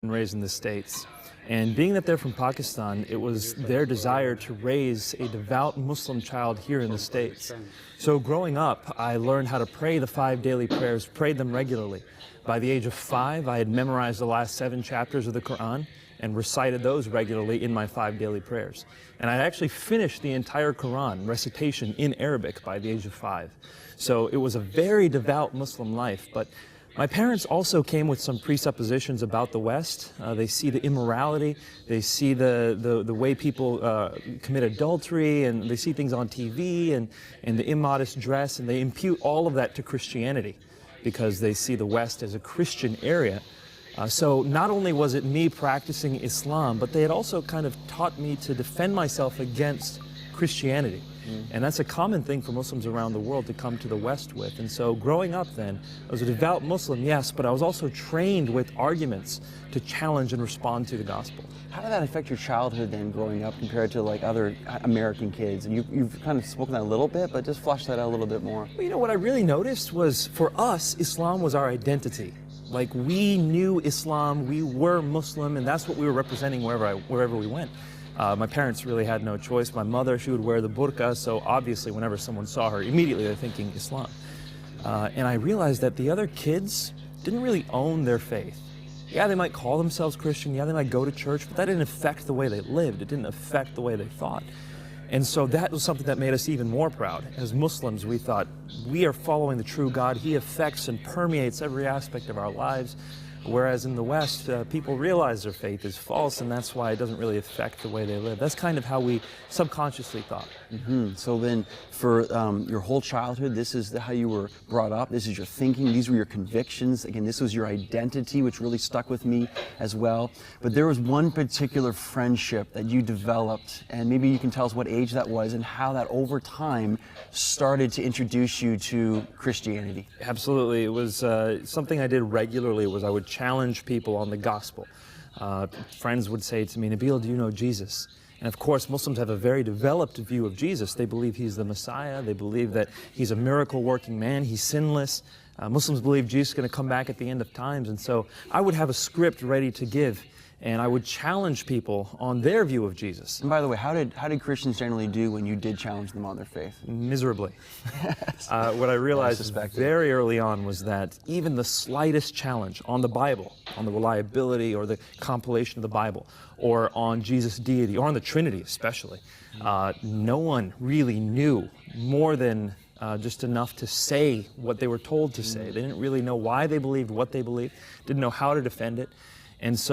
and raised in the States. And being that they're from Pakistan, it was their desire to raise a devout Muslim child here in the States. So growing up, I learned how to pray the 5 daily prayers, prayed them regularly. By the age of 5, I had memorized the last 7 chapters of the Quran and recited those regularly in my 5 daily prayers. And I'd actually finished the entire Quran recitation in Arabic by the age of 5. So it was a very devout Muslim life, but my parents also came with some presuppositions about the West. They see the immorality, they see the way people commit adultery, and they see things on TV and the immodest dress, and they impute all of that to Christianity because they see the West as a Christian area. So not only was it me practicing Islam, but they had also kind of taught me to defend myself against Christianity. And that's a common thing for Muslims around the world to come to the West with. And so growing up then, I was a devout Muslim, yes, but I was also trained with arguments to challenge and respond to the gospel. How did that affect your childhood then growing up compared to like other American kids? And you've kind of spoken that a little bit, but just flesh that out a little bit more. Well, you know, what I really noticed was for us, Islam was our identity. Like we knew Islam, we were Muslim, and that's what we were representing wherever we went. My parents really had no choice. My mother, she would wear the burqa, so obviously whenever someone saw her, immediately they're thinking Islam. And I realized that the other kids didn't really own their faith. Yeah, they might call themselves Christian, yeah, they might go to church, but that didn't affect the way they lived. It didn't affect the way they thought. And so that was something that made us even more proud. As Muslims, we thought, we are following the true God. He affects and permeates every aspect of our lives. Whereas in the West, people realize their faith is false, and that's why it doesn't really affect the way they live. That's kind of how we subconsciously thought. So then, for your whole childhood, this is how you were brought up, this is your thinking, these were your convictions. Again, this was your identity, which really stuck with me as well. But there was one particular friendship that you developed, and maybe you can tell us what age that was and how that over time started to introduce you to Christianity. Absolutely. It was something I did regularly was I would challenge people on the gospel. Friends would say to me, Nabil, do you know Jesus? And of course, Muslims have a very developed view of Jesus. They believe he's the Messiah. They believe that he's a miracle-working man. He's sinless. Muslims believe Jesus is going to come back at the end of times. And so I would have a script ready to give, and I would challenge people on their view of Jesus. And by the way, how did Christians generally do when you did challenge them on their faith? Miserably. What I realized very early on was that even the slightest challenge on the Bible, on the reliability or the compilation of the Bible, or on Jesus' deity, or on the Trinity especially, no one really knew more than just enough to say what they were told to say. They didn't really know why they believed what they believed, didn't know how to defend it. And so